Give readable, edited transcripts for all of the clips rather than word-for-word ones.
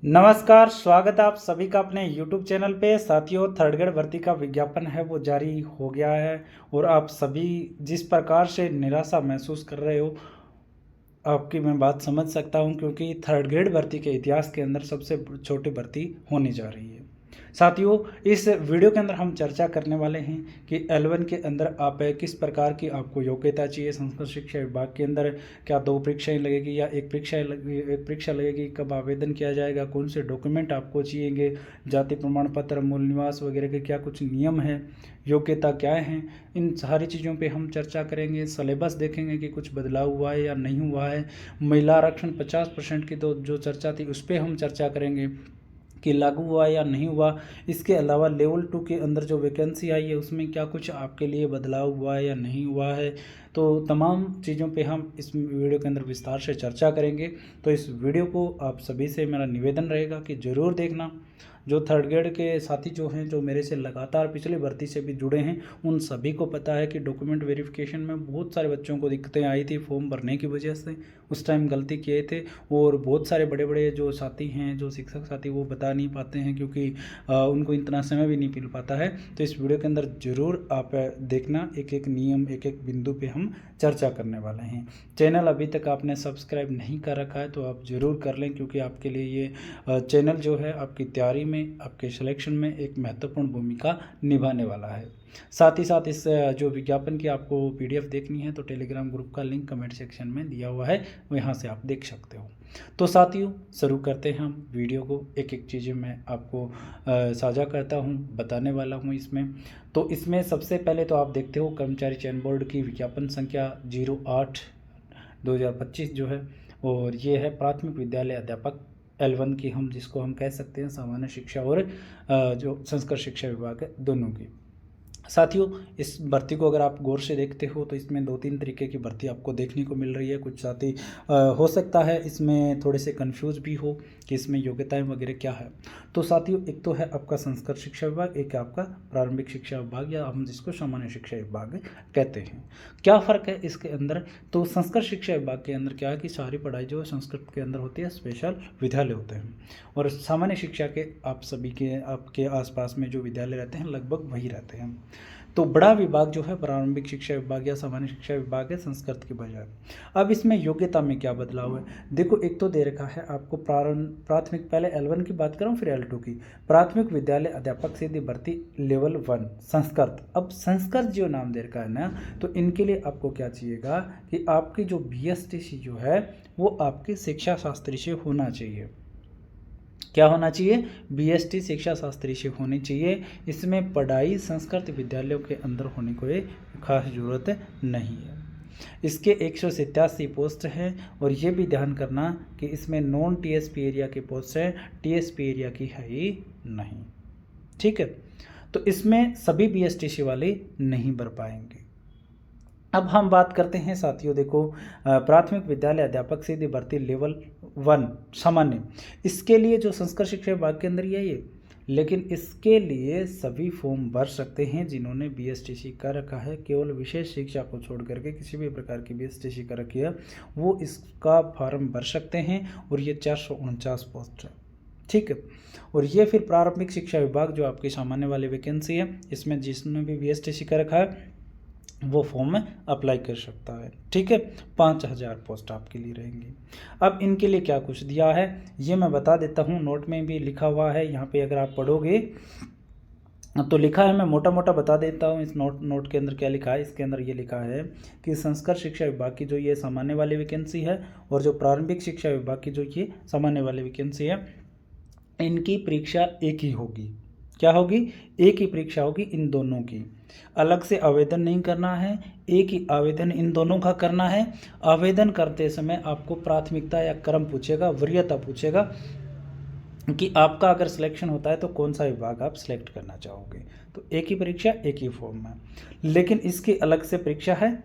नमस्कार, स्वागत है आप सभी का अपने YouTube चैनल पे। साथियों, थर्ड ग्रेड भर्ती का विज्ञापन है वो जारी हो गया है और आप सभी जिस प्रकार से निराशा महसूस कर रहे हो, आपकी मैं बात समझ सकता हूं, क्योंकि थर्ड ग्रेड भर्ती के इतिहास के अंदर सबसे छोटी भर्ती होने जा रही है। साथियों, इस वीडियो के अंदर हम चर्चा करने वाले हैं कि L1 के अंदर आप किस प्रकार की आपको योग्यता चाहिए। संस्कृत शिक्षा विभाग के अंदर क्या 2 परीक्षाएं लगेगी या एक परीक्षा लगेगी, कब आवेदन किया जाएगा, कौन से डॉक्यूमेंट आपको चाहिएंगे, जाति प्रमाण पत्र, मूल निवास वगैरह के क्या कुछ नियम हैं, योग्यता क्या हैं, इन सारी चीज़ों पे हम चर्चा करेंगे। सिलेबस देखेंगे कि कुछ बदलाव हुआ है या नहीं हुआ है। महिला आरक्षण 50% की तो जो चर्चा थी उस पर हम चर्चा करेंगे कि लागू हुआ या नहीं हुआ। इसके अलावा लेवल 2 के अंदर जो वैकेंसी आई है उसमें क्या कुछ आपके लिए बदलाव हुआ है या नहीं हुआ है। तो तमाम चीज़ों पे हम इस वीडियो के अंदर विस्तार से चर्चा करेंगे। तो इस वीडियो को आप सभी से मेरा निवेदन रहेगा कि ज़रूर देखना। जो थर्ड ग्रेड के साथी जो हैं, जो मेरे से लगातार पिछली भर्ती से भी जुड़े हैं, उन सभी को पता है कि डॉक्यूमेंट वेरिफिकेशन में बहुत सारे बच्चों को दिक्कतें आई थी फॉर्म भरने की वजह से। उस टाइम गलती किए थे और बहुत सारे बड़े बड़े जो साथी हैं, जो शिक्षक साथी, वो बता नहीं पाते हैं क्योंकि उनको इतना समय भी नहीं मिल पाता है। तो इस वीडियो के अंदर ज़रूर आप देखना, एक एक नियम, एक एक बिंदु पे हम चर्चा करने वाले हैं। चैनल अभी तक आपने सब्सक्राइब नहीं कर रखा है तो आप ज़रूर कर लें, क्योंकि आपके लिए ये चैनल जो है आपकी तैयारी में, आपके सिलेक्शन में एक महत्वपूर्ण भूमिका निभाने वाला है। साथ ही साथ इस जो विज्ञापन की आपको PDF देखनी है तो टेलीग्राम ग्रुप का लिंक कमेंट सेक्शन में दिया हुआ है, वहाँ से आप देख सकते हो। तो साथियों, शुरू करते हैं हम वीडियो को। एक एक चीज़ें मैं आपको साझा करता हूँ, बताने वाला हूँ इसमें। तो इसमें सबसे पहले तो आप देखते हो कर्मचारी चयन बोर्ड की विज्ञापन संख्या 08/2025 जो है, और ये है प्राथमिक विद्यालय अध्यापक L1 की, हम जिसको हम कह सकते हैं सामान्य शिक्षा और जो संस्कृत शिक्षा विभाग है, दोनों की। साथियों, इस भर्ती को अगर आप गौर से देखते हो तो इसमें 2-3 तरीके की भर्ती आपको देखने को मिल रही है। कुछ साथी हो सकता है इसमें थोड़े से कंफ्यूज भी हो कि इसमें योग्यताएं वगैरह क्या है। तो साथियों, एक तो है आपका संस्कृत शिक्षा विभाग, एक है आपका प्रारंभिक शिक्षा विभाग या हम जिसको सामान्य शिक्षा विभाग कहते हैं। क्या फ़र्क है इसके अंदर? तो संस्कृत शिक्षा विभाग के अंदर क्या है कि सारी पढ़ाई जो है संस्कृत के अंदर होती है, स्पेशल विद्यालय होते हैं। और सामान्य शिक्षा के आप सभी के, आपके आसपास में जो विद्यालय रहते हैं लगभग वही रहते हैं। तो बड़ा विभाग जो है प्रारंभिक शिक्षा विभाग या सामान्य शिक्षा विभाग है संस्कृत के बजाय। अब इसमें योग्यता में क्या बदलाव है? देखो, एक तो दे रखा है आपको प्राथमिक, पहले L1 की बात करूँ फिर L2 की। प्राथमिक विद्यालय अध्यापक सीधी भर्ती लेवल 1 संस्कृत। अब संस्कृत जो नाम दे रखा है ना, तो इनके लिए आपको क्या चाहिएगा कि आपकी जो BSTC जो है वो आपकी शिक्षा शास्त्री से होना चाहिए। क्या होना चाहिए? BST शिक्षा शास्त्री से होनी चाहिए। इसमें पढ़ाई संस्कृत विद्यालयों के अंदर होने को खास ज़रूरत नहीं है। इसके 187 पोस्ट हैं और ये भी ध्यान करना कि इसमें नॉन TSP एरिया की पोस्ट है, TSP एरिया की है ही नहीं। ठीक है, तो इसमें सभी BSTC वाले नहीं भर पाएंगे। अब हम बात करते हैं साथियों, देखो, प्राथमिक विद्यालय अध्यापक सीधी भर्ती लेवल 1 सामान्य, इसके लिए जो संस्कृत शिक्षा विभाग के अंदर ही है, लेकिन इसके लिए सभी फॉर्म भर सकते हैं जिन्होंने BSTC कर रखा है। केवल विशेष शिक्षा को छोड़ करके किसी भी प्रकार की BSTC कर रखी है वो इसका फॉर्म भर सकते हैं, और ये 449 पोस्ट है। ठीक है, और ये फिर प्रारंभिक शिक्षा विभाग जो आपकी सामान्य वाली वैकेंसी है, इसमें जिसने भी BSTC कर रखा है वो फॉर्म में अप्लाई कर सकता है। ठीक है, 5000 पोस्ट आपके लिए रहेंगी। अब इनके लिए क्या कुछ दिया है ये मैं बता देता हूँ, नोट में भी लिखा हुआ है। यहाँ पे अगर आप पढ़ोगे तो लिखा है, मैं मोटा मोटा बता देता हूँ इस नोट के अंदर क्या लिखा है। इसके अंदर ये लिखा है कि संस्कृत शिक्षा विभाग की जो ये सामान्य वाली वैकेंसी है और जो प्रारंभिक शिक्षा विभाग की जो ये सामान्य वाली वैकेंसी है, इनकी परीक्षा एक ही होगी। क्या होगी? एक ही परीक्षा होगी इन दोनों की। अलग से आवेदन नहीं करना है, एक ही आवेदन इन दोनों का करना है। आवेदन करते समय आपको प्राथमिकता या क्रम पूछेगा, वरीयता पूछेगा कि आपका अगर सिलेक्शन होता है तो कौन सा विभाग आप सिलेक्ट करना चाहोगे। तो एक ही परीक्षा, एक ही फॉर्म है, लेकिन इसकी अलग से परीक्षा है।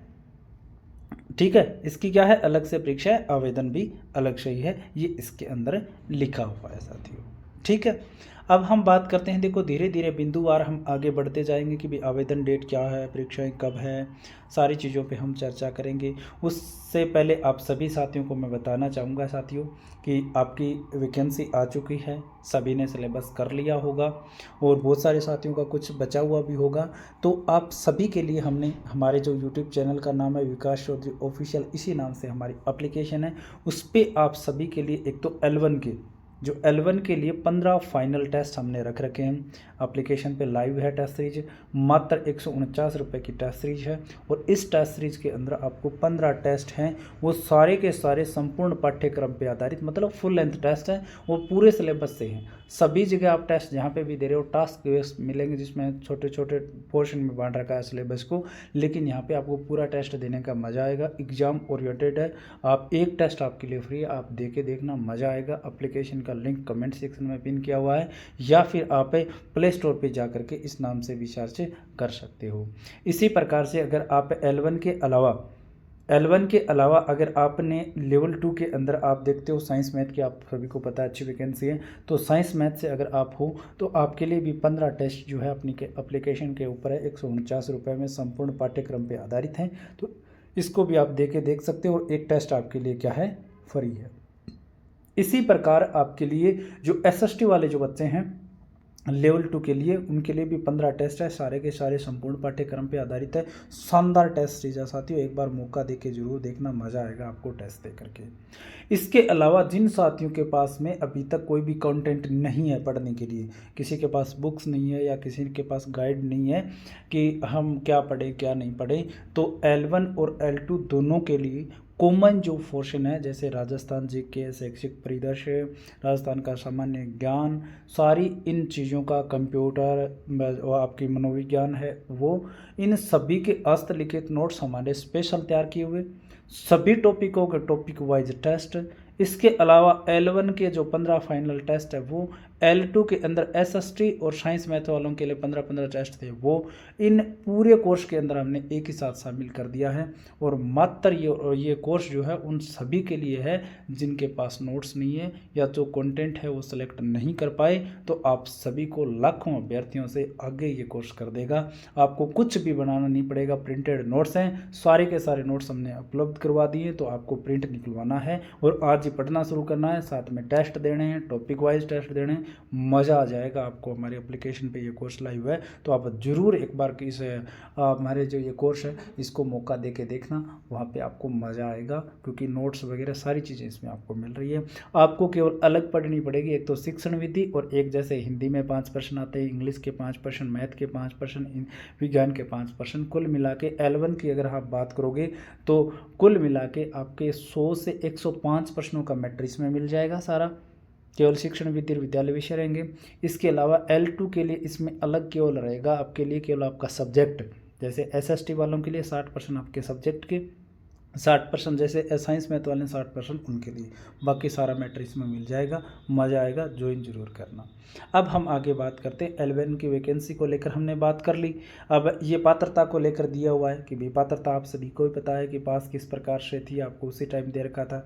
ठीक है, इसकी क्या है? अलग से परीक्षा है, आवेदन भी अलग से ही है, ये इसके अंदर लिखा हुआ है साथियों। ठीक है, अब हम बात करते हैं, देखो धीरे धीरे बिंदुवार हम आगे बढ़ते जाएंगे कि भाई आवेदन डेट क्या है, परीक्षाएं कब है, सारी चीज़ों पे हम चर्चा करेंगे। उससे पहले आप सभी साथियों को मैं बताना चाहूँगा साथियों कि आपकी वैकेंसी आ चुकी है, सभी ने सिलेबस कर लिया होगा और बहुत सारे साथियों का कुछ बचा हुआ भी होगा। तो आप सभी के लिए हमने हमारे जो यूट्यूब चैनल का नाम है विकास चौधरी ऑफिशियल, इसी नाम से हमारी एप्लीकेशन है, उस पर आप सभी के लिए एक तो L1 के जो L1 के लिए 15 फाइनल टेस्ट हमने रख रखे हैं। एप्लीकेशन पे लाइव है टेस्ट सीरीज, मात्र 149 रुपये की टेस्ट सीरीज है और इस टेस्ट सीरीज के अंदर आपको 15 टेस्ट हैं, वो सारे के सारे संपूर्ण पाठ्यक्रम पे आधारित, मतलब फुल लेंथ टेस्ट हैं, वो पूरे सिलेबस से हैं। सभी जगह आप टेस्ट जहाँ पे भी दे रहे हो टास्क बेस्ड मिलेंगे, जिसमें छोटे छोटे पोर्शन में बांट रखा है सिलेबस को, लेकिन यहाँ पे आपको पूरा टेस्ट देने का मज़ा आएगा। एग्जाम ओरिएंटेड है, आप एक टेस्ट आपके लिए फ्री है, आप दे के देखना, मज़ा आएगा। एप्लीकेशन का लिंक कमेंट सेक्शन में पिन किया हुआ है, या फिर आप प्ले स्टोर पे जा करके इस नाम से भी सर्च कर सकते हो। इसी प्रकार से अगर आप L1 के अलावा अगर आपने लेवल 2 के अंदर आप देखते हो साइंस मैथ की, आप सभी को पता है अच्छी वैकेंसी है, तो साइंस मैथ से अगर आप हो तो आपके लिए भी 15 टेस्ट जो है अपनी के एप्लीकेशन के ऊपर है, 149 रुपये में संपूर्ण पाठ्यक्रम पे आधारित हैं, तो इसको भी आप देख सकते हो और एक टेस्ट आपके लिए क्या है, फ्री है। इसी प्रकार आपके लिए जो SST वाले जो बच्चे हैं लेवल 2 के लिए, उनके लिए भी 15 टेस्ट है, सारे के सारे संपूर्ण पाठ्यक्रम पे आधारित है। शानदार टेस्ट सीरीज है साथियों, एक बार मौका देके जरूर देखना, मज़ा आएगा आपको टेस्ट दे करके। इसके अलावा जिन साथियों के पास में अभी तक कोई भी कंटेंट नहीं है पढ़ने के लिए, किसी के पास बुक्स नहीं है या किसी के पास गाइड नहीं है कि हम क्या पढ़ें क्या नहीं पढ़ें, तो L1 और L2 दोनों के लिए कॉमन जो पोर्शन है, जैसे राजस्थान जीके, शैक्षिक परिदृश्य, राजस्थान का सामान्य ज्ञान, सारी इन चीज़ों का, कंप्यूटर, आपकी मनोविज्ञान है, वो इन सभी के हस्तलिखित नोट्स हमारे स्पेशल तैयार किए हुए, सभी टॉपिकों के टॉपिक वाइज टेस्ट। इसके अलावा L1 के जो 15 फाइनल टेस्ट है वो L2 के अंदर SST और साइंस मैथ वालों के लिए 15-15 टेस्ट थे, वो इन पूरे कोर्स के अंदर हमने एक ही साथ शामिल कर दिया है। और मात्र ये कोर्स जो है उन सभी के लिए है जिनके पास नोट्स नहीं है या जो कंटेंट है वो सिलेक्ट नहीं कर पाए, तो आप सभी को लाखों अभ्यर्थियों से आगे ये कोर्स कर देगा। आपको कुछ भी बनाना नहीं पड़ेगा, प्रिंटेड नोट्स हैं, सारे के सारे नोट्स हमने उपलब्ध करवा दिए, तो आपको प्रिंट निकलवाना है और आज ही पढ़ना शुरू करना है, साथ में टेस्ट देने हैं, टॉपिक वाइज टेस्ट देने हैं, मज़ा आ जाएगा आपको। हमारी एप्लीकेशन पे ये कोर्स लाइव है, तो आप ज़रूर एक बार इस हमारे जो ये कोर्स है इसको मौका दे के देखना, वहाँ पे आपको मज़ा आएगा, क्योंकि नोट्स वगैरह सारी चीज़ें इसमें आपको मिल रही है। आपको केवल अलग पढ़नी पड़ेगी, एक तो शिक्षण विधि और एक जैसे हिंदी में 5 प्रश्न आते हैं, इंग्लिश के 5 प्रश्न, मैथ के 5 प्रश्न, विज्ञान के 5 प्रश्न, कुल मिला के L1 की अगर आप बात करोगे तो कुल मिला के आपके 100 से 105 प्रश्नों का मैट्रिक्स में मिल जाएगा सारा, केवल शिक्षण विधि विद्यालय विषय रहेंगे। इसके अलावा L2 के लिए इसमें अलग केवल रहेगा आपके लिए केवल आपका सब्जेक्ट, जैसे SST वालों के लिए 60% आपके सब्जेक्ट के, 60% जैसे साइंस मैथ वाले 60% उनके लिए, बाकी सारा मैट्रिक्स में मिल जाएगा, मज़ा आएगा, ज्वाइन जरूर करना। अब हम आगे बात करते हैं L1 की वैकेंसी को लेकर हमने बात कर ली। अब ये पात्रता को लेकर दिया हुआ है कि भाई पात्रता आप सभी को ही पता है कि पास किस प्रकार से थी, आपको उसी टाइम दे रखा था,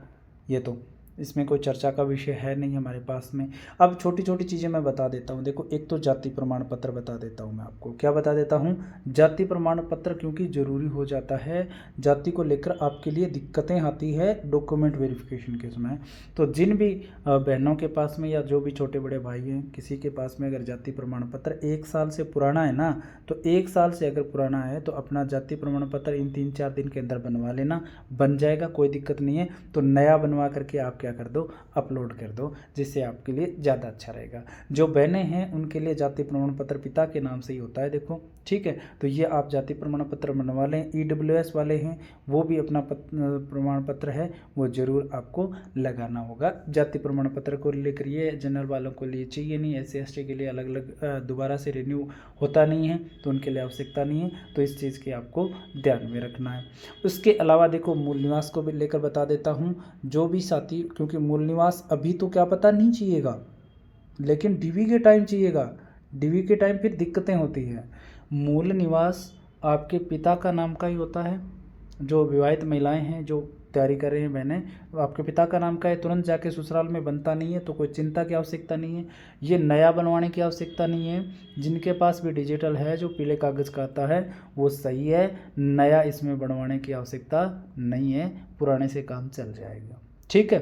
ये तो इसमें कोई चर्चा का विषय है नहीं हमारे पास में। अब छोटी छोटी चीज़ें मैं बता देता हूँ। देखो, एक तो जाति प्रमाण पत्र बता देता हूँ मैं आपको। क्या बता देता हूँ? जाति प्रमाण पत्र, क्योंकि ज़रूरी हो जाता है, जाति को लेकर आपके लिए दिक्कतें आती है डॉक्यूमेंट वेरिफिकेशन के समय। तो जिन भी बहनों के पास में या जो भी छोटे बड़े भाई हैं, किसी के पास में अगर जाति प्रमाण पत्र 1 साल से पुराना है ना, तो 1 साल से अगर पुराना है तो अपना जाति प्रमाण पत्र इन 3-4 दिन के अंदर बनवा लेना, बन जाएगा, कोई दिक्कत नहीं है। तो नया बनवा करके आप क्या कर दो, अपलोड कर दो, जिससे आपके लिए ज़्यादा अच्छा रहेगा। जो बहनें हैं उनके लिए जाति प्रमाण पत्र पिता के नाम से ही होता है, देखो, ठीक है। तो ये आप जाति प्रमाण पत्र बनवा लें। EWS वाले हैं वो भी अपना प्रमाण पत्र है वो ज़रूर आपको लगाना होगा। जाति प्रमाण पत्र को लेकर ये जनरल वालों को लिए चाहिए नहीं, SC/ST के लिए अलग अलग दोबारा से रिन्यू होता नहीं है, तो उनके लिए आवश्यकता नहीं है, तो इस चीज़ की आपको ध्यान में रखना है। उसके अलावा देखो, मूल निवास को भी लेकर बता देता हूँ। जो भी साथी, क्योंकि मूल निवास अभी तो क्या पता नहीं चाहिएगा, लेकिन DV के टाइम चाहिएगा, DV के टाइम फिर दिक्कतें होती हैं। मूल निवास आपके पिता का नाम का ही होता है। जो विवाहित महिलाएं हैं, जो तैयारी कर रहे हैं बहनें, आपके पिता का नाम क्या है, तुरंत जाके ससुराल में बनता नहीं है तो कोई चिंता की आवश्यकता नहीं है। ये नया बनवाने की आवश्यकता नहीं है। जिनके पास भी डिजिटल है जो पीले कागज़ का आता है वो सही है, नया इसमें बनवाने की आवश्यकता नहीं है, पुराने से काम चल जाएगा। ठीक है,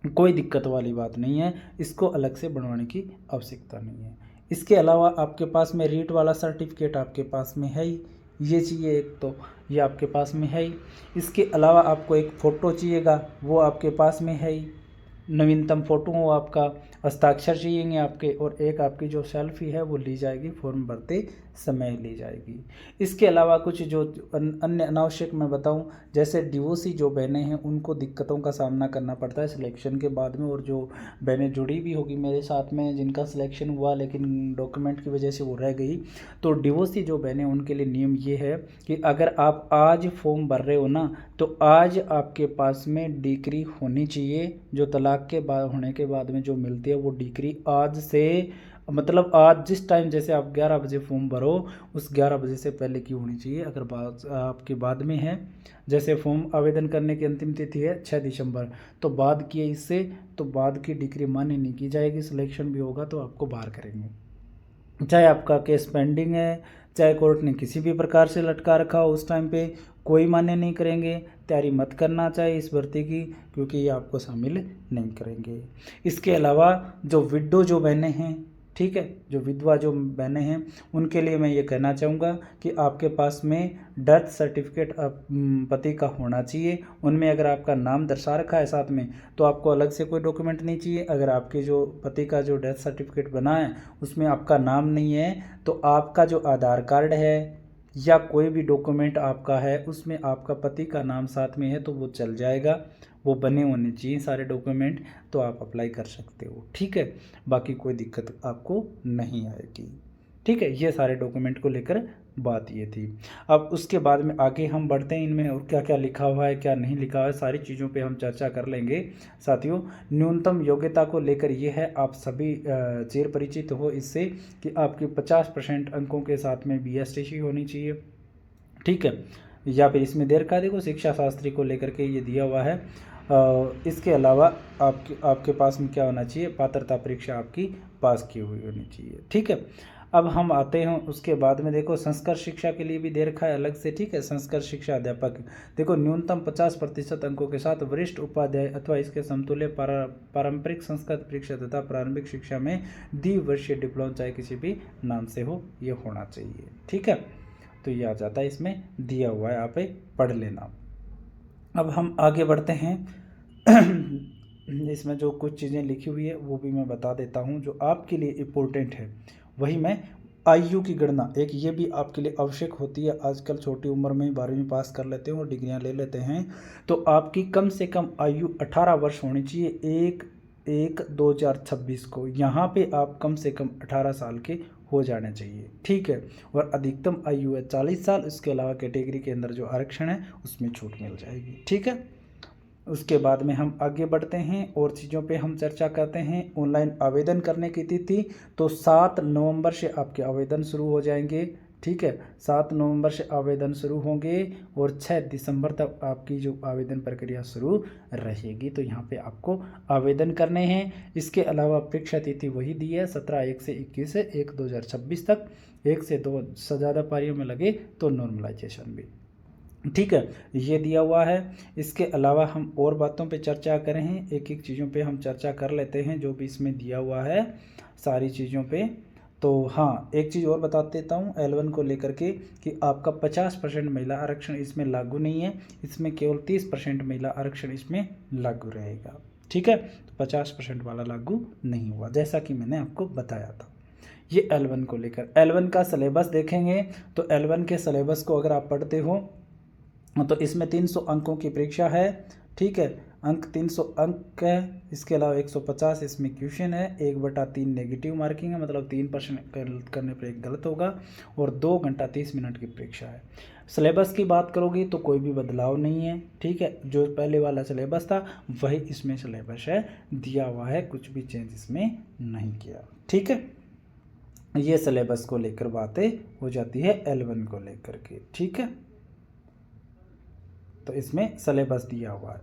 कोई दिक्कत वाली बात नहीं है, इसको अलग से बनवाने की आवश्यकता नहीं है। इसके अलावा आपके पास में रीट वाला सर्टिफिकेट आपके पास में है ही, ये चाहिए एक, तो ये आपके पास में है ही। इसके अलावा आपको एक फ़ोटो चाहिएगा, वो आपके पास में है ही, नवीनतम फ़ोटो हो आपका, हस्ताक्षर चाहिए आपके, और एक आपकी जो सेल्फी है वो ली जाएगी, फॉर्म भरते समय ली जाएगी। इसके अलावा कुछ जो अन्य अनावश्यक मैं बताऊं, जैसे डिवोर्सी जो बहनें हैं उनको दिक्कतों का सामना करना पड़ता है सिलेक्शन के बाद में, और जो बहनें जुड़ी भी होगी मेरे साथ में जिनका सिलेक्शन हुआ लेकिन डॉक्यूमेंट की वजह से वो रह गई, तो डिवोर्सी जो बहनें उनके लिए नियम ये है कि अगर आप आज फॉर्म भर रहे हो ना, तो आज आपके पास में डिग्री होनी चाहिए, जो तलाक के बाद होने के बाद में जो मिलती है वो डिग्री आज से, मतलब आज जिस टाइम जैसे आप 11 बजे फॉर्म भरो उस 11 बजे से पहले की होनी चाहिए। अगर बात आपके बाद में है, जैसे फॉर्म आवेदन करने की अंतिम तिथि है 6 दिसंबर, तो बाद की है इससे, तो बाद की डिग्री मान्य नहीं की जाएगी, सिलेक्शन भी होगा तो आपको बाहर करेंगे। चाहे आपका केस पेंडिंग है, चाहे कोर्ट ने किसी भी प्रकार से लटका रखा हो, उस टाइम पे कोई मान्य नहीं करेंगे। तैयारी मत करना चाहिए इस भर्ती की, क्योंकि ये आपको शामिल नहीं करेंगे। इसके अलावा जो विडो जो बहनें हैं, ठीक है, जो विधवा जो बहनें हैं उनके लिए मैं ये कहना चाहूँगा कि आपके पास में डेथ सर्टिफिकेट पति का होना चाहिए। उनमें अगर आपका नाम दर्शा रखा है साथ में तो आपको अलग से कोई डॉक्यूमेंट नहीं चाहिए। अगर आपके जो पति का जो डेथ सर्टिफिकेट बना है उसमें आपका नाम नहीं है, तो आपका जो आधार कार्ड है या कोई भी डॉक्यूमेंट आपका है उसमें आपका पति का नाम साथ में है तो वो चल जाएगा, वो बने होने चाहिए सारे डॉक्यूमेंट, तो आप अप्लाई कर सकते हो। ठीक है, बाकी कोई दिक्कत आपको नहीं आएगी। ठीक है, ये सारे डॉक्यूमेंट को लेकर बात ये थी। अब उसके बाद में आगे हम बढ़ते हैं, इनमें और क्या क्या लिखा हुआ है क्या नहीं लिखा हुआ है सारी चीज़ों पे हम चर्चा कर लेंगे। साथियों, न्यूनतम योग्यता को लेकर ये है, आप सभी चिर परिचित हो इससे कि आपकी 50% अंकों के साथ में BSTC होनी चाहिए। ठीक है, या फिर इसमें देर का देखो शिक्षा शास्त्री को लेकर के ये दिया हुआ है। इसके अलावा आपके पास में क्या होना चाहिए, पात्रता परीक्षा आपकी पास की हुई होनी चाहिए। ठीक है, अब हम आते हैं उसके बाद में, देखो संस्कृत शिक्षा के लिए भी दे रखा है अलग से। ठीक है, संस्कृत शिक्षा अध्यापक देखो न्यूनतम 50% अंकों के साथ वरिष्ठ उपाध्याय अथवा इसके समतुल्य पारंपरिक संस्कृत परीक्षा तथा प्रारंभिक शिक्षा में द्विवर्षीय डिप्लोमा चाहे किसी भी नाम से हो, ये होना चाहिए। ठीक है, तो ये आ जाता है, इसमें दिया हुआ है, आप पढ़ लेना। अब हम आगे बढ़ते हैं इसमें जो कुछ चीज़ें लिखी हुई है वो भी मैं बता देता हूँ जो आपके लिए इम्पोर्टेंट है। वही मैं आयु की गणना, एक ये भी आपके लिए आवश्यक होती है। आजकल छोटी उम्र में 12वीं पास कर लेते हैं और डिग्रियां ले लेते हैं, तो आपकी कम से कम आयु 18 वर्ष होनी चाहिए 1/1/2026 को। यहाँ पे आप कम से कम 18 साल के हो जाने चाहिए। ठीक है, और अधिकतम आयु है 40 साल। इसके अलावा कैटेगरी के अंदर जो आरक्षण है उसमें छूट मिल जाएगी। ठीक है, उसके बाद में हम आगे बढ़ते हैं और चीज़ों पे हम चर्चा करते हैं। ऑनलाइन आवेदन करने की तिथि तो 7 नवंबर से आपके आवेदन शुरू हो जाएंगे। ठीक है, 7 नवंबर से आवेदन शुरू होंगे और 6 दिसंबर तक आपकी जो आवेदन प्रक्रिया शुरू रहेगी, तो यहाँ पे आपको आवेदन करने हैं। इसके अलावा परीक्षा तिथि वही दी है 17/1 से 21/1/2026 तक। 1 से 2 से ज़्यादा पारियों में लगे तो नॉर्मलाइजेशन भी। ठीक है, ये दिया हुआ है। इसके अलावा हम और बातों पे चर्चा करें हैं, एक एक चीज़ों पे हम चर्चा कर लेते हैं जो भी इसमें दिया हुआ है सारी चीज़ों पे। तो हाँ, एक चीज़ और बता देता हूँ L1 को लेकर के कि आपका 50% महिला आरक्षण इसमें लागू नहीं है, इसमें केवल 30% महिला आरक्षण इसमें लागू रहेगा। ठीक है, तो 50% वाला लागू नहीं हुआ, जैसा कि मैंने आपको बताया था। ये L1 को लेकर। L1 का सिलेबस देखेंगे तो L1 के सिलेबस को अगर आप पढ़ते हो तो इसमें 300 अंकों की परीक्षा है। ठीक है, अंक 300 अंक है। इसके अलावा 150 इसमें क्वेश्चन है, 1/3 नेगेटिव मार्किंग है, मतलब 3% करने पर एक गलत होगा, और 2 घंटा 30 मिनट की परीक्षा है। सिलेबस की बात करोगी तो कोई भी बदलाव नहीं है। ठीक है, जो पहले वाला सिलेबस था वही इसमें सिलेबस है दिया हुआ है, कुछ भी चेंज इसमें नहीं किया। ठीक है, ये सिलेबस को लेकर बातें हो जाती है L1 को लेकर के। ठीक है, तो इसमें सिलेबस दिया हुआ है,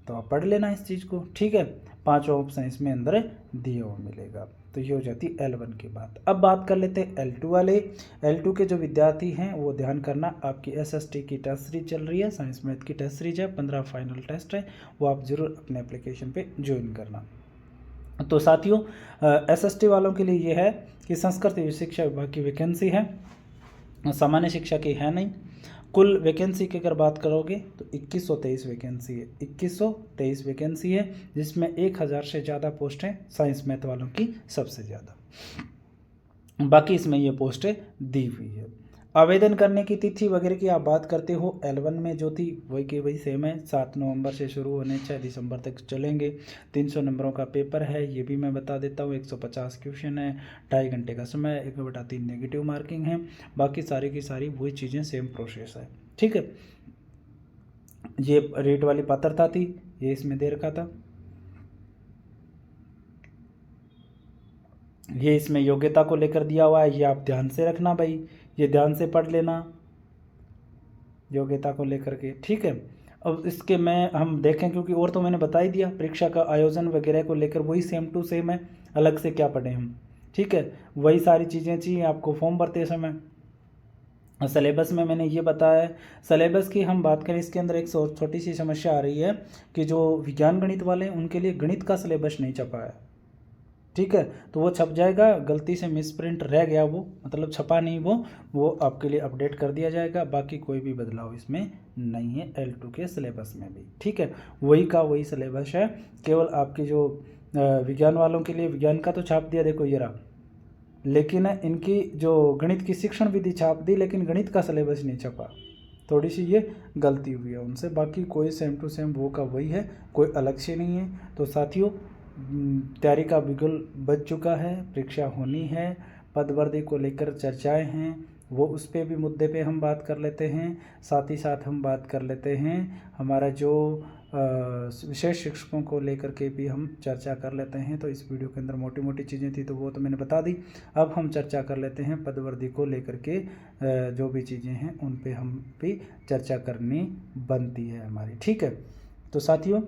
तो आप पढ़ लेना इस चीज़ को, ठीक है। 5 ऑप्शन इसमें अंदर दिए हुआ मिलेगा। तो ये हो जाती L1 की बात। अब बात कर लेते हैं L2 वाले। L2 के जो विद्यार्थी हैं वो ध्यान करना, आपकी SST की टेस्ट सीरीज चल रही है, साइंस मैथ की टेस्ट सीरीज है, 15 फाइनल टेस्ट है, वो आप ज़रूर अपने एप्लीकेशन पे ज्वाइन करना। तो साथियों SST वालों के लिए ये है कि संस्कृत शिक्षा विभाग की वैकेंसी है, सामान्य शिक्षा की है नहीं। कुल वैकेंसी की अगर बात करोगे तो 2123 वैकेंसी है, 2123 वैकेंसी है, जिसमें 1000 से ज़्यादा पोस्ट हैं साइंस मैथ वालों की सबसे ज़्यादा, बाकी इसमें ये पोस्टें दी हुई है। आवेदन करने की तिथि वगैरह की आप बात करते हो, L1 में जो थी वही की वही सेम है, 7 नवंबर से शुरू होने 6 दिसंबर तक चलेंगे। 300 नंबरों का पेपर है, ये भी मैं बता देता हूँ। 150 क्वेश्चन है, 2.5 घंटे का समय, 1/3 नेगेटिव मार्किंग है, बाकी सारी की सारी वही चीज़ें सेम प्रोसेस है, ठीक है। ये रेट वाली पात्रता थी, ये इसमें दे रखा था। ये इसमें योग्यता को लेकर दिया हुआ है, ये आप ध्यान से रखना भाई, ये ध्यान से पढ़ लेना योग्यता को लेकर के, ठीक है। अब इसके में हम देखें, क्योंकि और तो मैंने बता ही दिया, परीक्षा का आयोजन वगैरह को लेकर वही सेम टू सेम है, अलग से क्या पढ़ें हम, ठीक है। वही सारी चीज़ें चाहिए आपको फॉर्म भरते समय। सिलेबस में मैंने ये बताया है। सिलेबस की हम बात करें, इसके अंदर एक छोटी सी समस्या आ रही है कि जो विज्ञान गणित वाले हैं उनके लिए गणित का सिलेबस नहीं छपा है, ठीक है। तो वो छप जाएगा, गलती से मिसप्रिंट रह गया, वो मतलब छपा नहीं, वो आपके लिए अपडेट कर दिया जाएगा। बाकी कोई भी बदलाव इसमें नहीं है L2 के सिलेबस में भी, ठीक है। वही का वही सिलेबस है, केवल आपके जो विज्ञान वालों के लिए विज्ञान का तो छाप दिया, देखो ये रहा, लेकिन इनकी जो गणित की शिक्षण विधि छाप दी, लेकिन गणित का सिलेबस नहीं छपा, थोड़ी सी ये गलती हुई है उनसे। बाकी कोई सेम टू सेम वो का वही है, कोई अलग से नहीं है। तो साथियों तैयारी का बिगुल बज चुका है, परीक्षा होनी है, पद वर्दी को लेकर चर्चाएं हैं, वो उस पे भी मुद्दे पे हम बात कर लेते हैं। साथ ही साथ हम बात कर लेते हैं हमारा जो विशेष शिक्षकों को लेकर के भी हम चर्चा कर लेते हैं। तो इस वीडियो के अंदर मोटी मोटी चीज़ें थी तो वो तो मैंने बता दी। अब हम चर्चा कर लेते हैं पद वर्दी को लेकर के, जो भी चीज़ें हैं उन पे हम भी चर्चा करनी बनती है हमारी, ठीक है। तो साथियों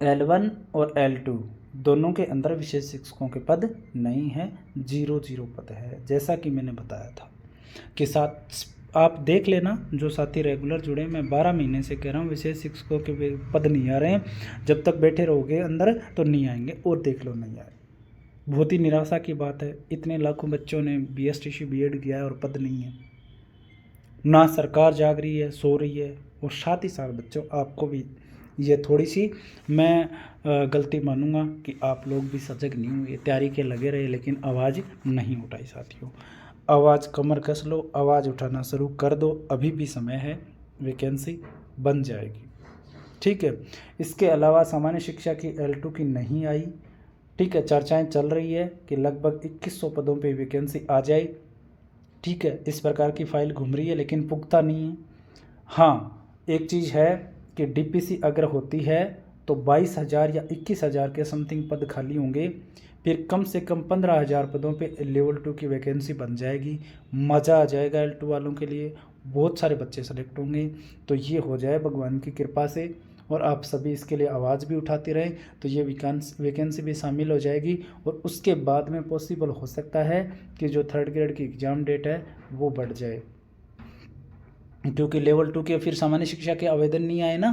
L1 और L2 दोनों के अंदर विशेष शिक्षकों के पद नहीं है, 0 पद है, जैसा कि मैंने बताया था। कि साथ आप देख लेना, जो साथी रेगुलर जुड़े, मैं 12 महीने से कह रहा हूँ विशेष शिक्षकों के पद नहीं आ रहे हैं। जब तक बैठे रहोगे अंदर तो नहीं आएंगे, और देख लो नहीं आए। बहुत ही निराशा की बात है, इतने लाखों बच्चों ने BSTC BEd किया है और पद नहीं है। ना सरकार जाग रही है, सो रही है। और साथ ही साथ बच्चों आपको भी ये थोड़ी सी मैं गलती मानूंगा कि आप लोग भी सजग नहीं हुए, तैयारी के लगे रहे लेकिन आवाज़ नहीं उठाई। साथियों आवाज़ कमर कस लो, आवाज़ उठाना शुरू कर दो, अभी भी समय है, वैकेंसी बन जाएगी, ठीक है। इसके अलावा सामान्य शिक्षा की L2 की नहीं आई, ठीक है। चर्चाएं चल रही है कि लगभग 2100 पदों पे वैकेंसी आ जाए, ठीक है। इस प्रकार की फाइल घूम रही है लेकिन पुख्ता नहीं है। हाँ एक चीज़ है कि DPC अगर होती है तो 22,000 या 21,000 के समथिंग पद खाली होंगे, फिर कम से कम 15,000 पदों पे लेवल 2 की वैकेंसी बन जाएगी। मज़ा आ जाएगा L2 वालों के लिए, बहुत सारे बच्चे सेलेक्ट होंगे। तो ये हो जाए भगवान की कृपा से, और आप सभी इसके लिए आवाज़ भी उठाते रहें तो ये वैकेंसी भी शामिल हो जाएगी। और उसके बाद में पॉसिबल हो सकता है कि जो 3rd ग्रेड की एग्ज़ाम डेट है वो बढ़ जाए, क्योंकि लेवल 2 के फिर सामान्य शिक्षा के आवेदन नहीं आए ना,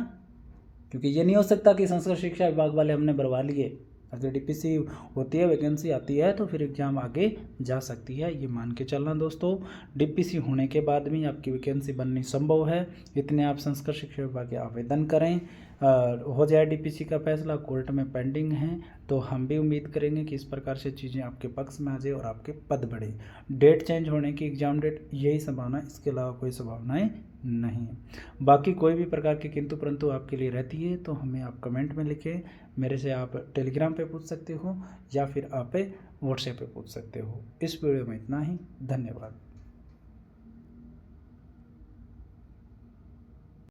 क्योंकि ये नहीं हो सकता कि संस्कृत शिक्षा विभाग वाले हमने भरवा लिए। अगर DPC होती है, वैकेंसी आती है तो फिर एग्ज़ाम आगे जा सकती है, ये मान के चलना दोस्तों। DPC होने के बाद भी आपकी वैकेंसी बननी संभव है, इतने आप संस्कृत शिक्षा विभाग के आवेदन करें। हो जाए DPC का फैसला, कोर्ट में पेंडिंग है, तो हम भी उम्मीद करेंगे कि इस प्रकार से चीज़ें आपके पक्ष में आ जाए और आपके पद बढ़े। डेट चेंज होने की, एग्ज़ाम डेट, यही संभावना, इसके अलावा कोई संभावनाएं नहीं। बाकी कोई भी प्रकार की किंतु परंतु आपके लिए रहती है तो हमें आप कमेंट में लिखें। मेरे से आप टेलीग्राम पे पूछ सकते हो या फिर आप व्हाट्सएप पे पूछ सकते हो। इस वीडियो में इतना ही, धन्यवाद।